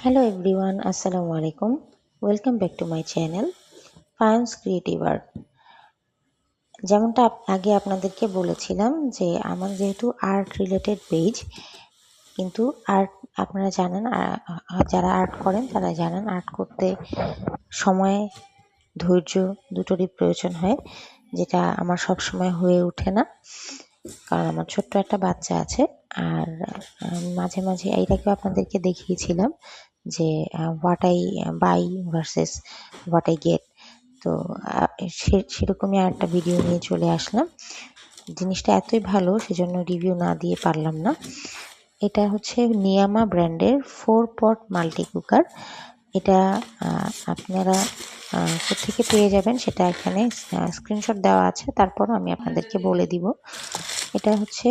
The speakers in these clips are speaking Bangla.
Hello everyone, Assalamu alaikum. Welcome back to my channel, Fayans Creative Art. যেমনটা আগে আপনাদেরকে বলেছিলাম যে আমার যেহেতু আর্ট রিলেটেড পেজ, কিন্তু আর্ট আপনারা জানেন, যারা আর্ট করেন তারা জানেন আর্ট করতে সময়, ধৈর্য দুটোরই প্রয়োজন হয়, যেটা আমার সব সময় হয়ে ওঠে না, কারণ আমার ছোট্ট একটা বাচ্চা আছে। আর মাঝে মাঝে এইটাকেও আপনাদেরকে দেখিয়েছিলাম যে what I buy versus what I get. তো সেরকমই আর একটা ভিডিও নিয়ে চলে আসলাম। জিনিসটা এতই ভালো সেজন্য রিভিউ না দিয়ে পারলাম না। এটা হচ্ছে নিয়ামা ব্র্যান্ডের 4 পট মাল্টি কুকার। এটা আপনারা কোত্থেকে পেয়ে যাবেন সেটা এখানে স্ক্রিনশট দেওয়া আছে, তারপর আমি আপনাদেরকে বলে দিব। এটা হচ্ছে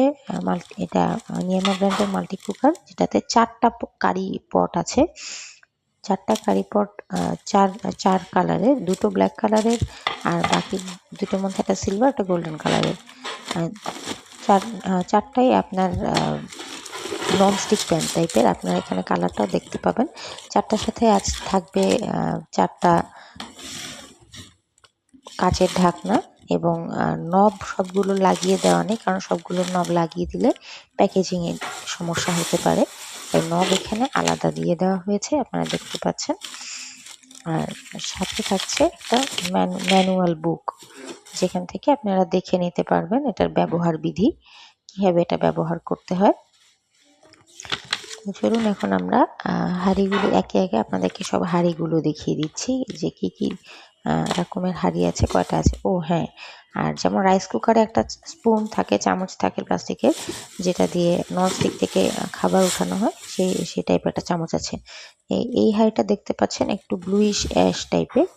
এটা নিয়ামা ব্র্যান্ডের মাল্টি কুকার, যেটাতে 4টা কারি পট আছে। 4টা কারি পট, চার কালারের, 2টো ব্ল্যাক কালারের আর বাকি 2টোর মধ্যে একটা সিলভার, একটা গোল্ডেন কালারের। চারটাই আপনার ননস্টিক প্যান টাইপের। আপনারা এখানে কালারটাও দেখতে পাবেন। 4টার সাথে আজ থাকবে 4টা কাচের ঢাকনা এবং নব সবগুলো লাগিয়ে দেওয়া নেই, কারণ সবগুলো নব লাগিয়ে দিলে প্যাকেজিংয়ের সমস্যা হতে পারে। তাই নব এখানে আলাদা দিয়ে দেওয়া হয়েছে, আপনারা দেখতে পাচ্ছেন। আর সাথে থাকছে একটা ম্যানুয়াল বুক, যেখান থেকে আপনারা দেখে নিতে পারবেন এটার ব্যবহার বিধি, কীভাবে এটা ব্যবহার করতে হয়। চলুন এখন আমরা হাঁড়িগুলো একে একে আপনাদেরকে সব হাঁড়িগুলো দেখিয়ে দিচ্ছি, যে কি কি রকমের হাঁড়ি আছে, কয়টা আছে। ও হ্যাঁ, আর যেমন রাইস কুকারে একটা স্পুন থাকে, চামচ থাকে প্লাস্টিকের, যেটা দিয়ে ননস্টিক থেকে খাবার উঠানো হয়, সেই টাইপের একটা চামচ আছে। এই হাঁড়িটা দেখতে পাচ্ছেন একটু ব্লুইশ অ্যাশ টাইপের।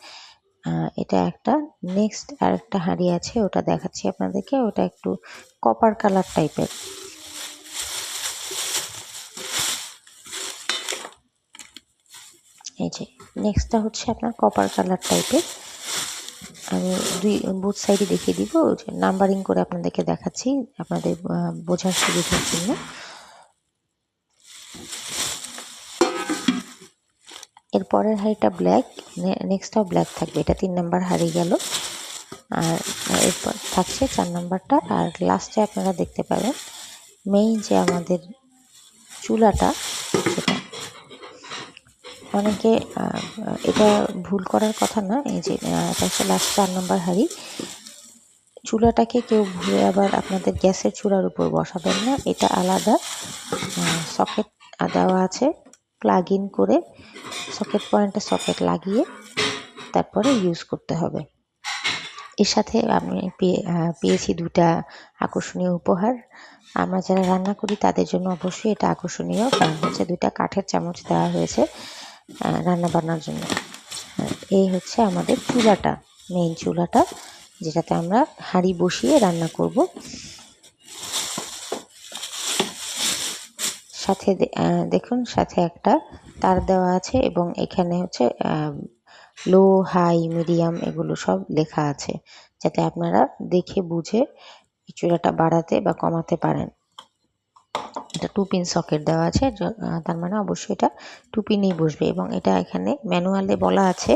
এটা একটা। নেক্সট আর একটা হাঁড়ি আছে, ওটা দেখাচ্ছি আপনাদেরকে। ওটা একটু কপার কালার টাইপের। এই যে নেক্সটটা হচ্ছে আপনার কপার কালার টাইপের। আমি বোথ সাইডে দেখিয়ে দিব, নাম্বারিং করে আপনাদেরকে দেখাচ্ছি আপনাদের বোঝার সুবিধার জন্য। এরপরের হাঁড়িটা ব্ল্যাক, নেক্সটটাও ব্ল্যাক থাকবে। এটা 3 নাম্বার হাঁড়ি গেল। আর এরপর থাকছে 4 নাম্বারটা। আর লাস্টে আপনারা দেখতে পাবেন মেইন যে আমাদের চুলাটা, সেটা অনেকে এটা ভুল করার কথা না। এই যে এটা হচ্ছে লাস্ট 4 নাম্বার হাঁড়ি। চুলাটাকে কেউ ভুলে আবার আপনাদের গ্যাসের চুলার উপর বসাবেন না, এটা আলাদা সকেট দেওয়া আছে। প্লাগ ইন করে সকেট পয়েন্টে সকেট লাগিয়ে তারপরে ইউজ করতে হবে। এর সাথে আমি পেয়েছি 2টা আকর্ষণীয় উপহার। আমরা যারা রান্না করি তাদের জন্য অবশ্যই এটা আকর্ষণীয়, কারণ হচ্ছে 2টা কাঠের চামচ দেওয়া হয়েছে রান্না বান্নার জন্য। এই হচ্ছে আমাদের চুলাটা, মেইন চুলাটা, যেটাতে আমরা হাঁড়ি বসিয়ে রান্না করব। সাথে দেখুন, সাথে একটা তার দেওয়া আছে এবং এখানে হচ্ছে লো, হাই, মিডিয়াম এগুলো সব লেখা আছে, যাতে আপনারা দেখে বুঝে চুলাটা বাড়াতে বা কমাতে পারেন। এটা 2 পিন সকেট দেওয়া আছে, তার মানে অবশ্যই এটা 2 পিনেই বসবে। এবং এটা এখানে ম্যানুয়ালে বলা আছে,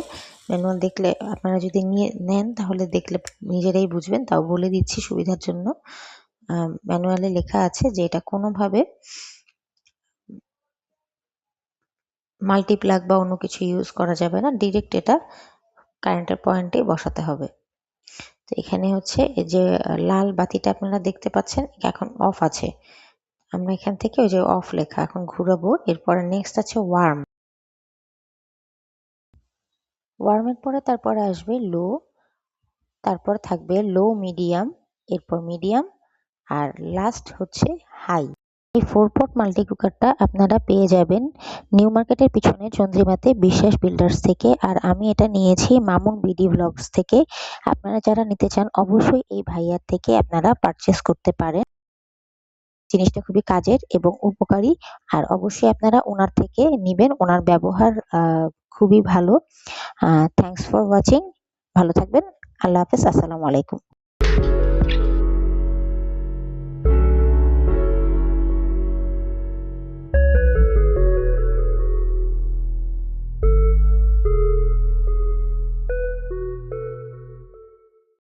ম্যানুয়াল দেখলে আপনারা যদি নিয়ে নেন তাহলে দেখলে নিজেরাই বুঝবেন, তাও বলে দিচ্ছি সুবিধার জন্য। ম্যানুয়ালে লেখা আছে যে এটা কোনোভাবে মাল্টিপ্লাগ বা অন্য কিছু ইউজ করা যাবে না, ডিরেক্ট এটা কারেন্টের পয়েন্টেই বসাতে হবে। তো এখানে হচ্ছে এই যে লাল বাতিটা আপনারা দেখতে পাচ্ছেন, এখন অফ আছে। আমরা এখান থেকে ওই যে অফ লেখা এখন ঘুরাবো। এরপরে নেক্সট আছে ওয়ার্মের পরে তারপরে আসবে লো, তারপর থাকবে লো, মিডিয়াম, এরপর মিডিয়াম, আর লাস্ট হচ্ছে হাই। এই 4 পট মাল্টি কুকারটা আপনারা পেয়ে যাবেন নিউ মার্কেটের পিছনে চন্দ্রিমাতে বিশ্বাস বিল্ডার্স থেকে। আর আমি এটা নিয়েছি মামুন বিডি ব্লগস থেকে। আপনারা যারা নিতে চান অবশ্যই এই ভাইয়ার থেকে আপনারা পারচেস করতে পারেন। জিনিসটা খুবই কাজের এবং উপকারী, আর অবশ্যই আপনারা ওনার থেকে নিবেন। ওনার ব্যবহার খুবই ভালো। Thanks for watching. ভালো থাকবেন। আল্লাহ হাফেজ। আসসালামু আলাইকুম।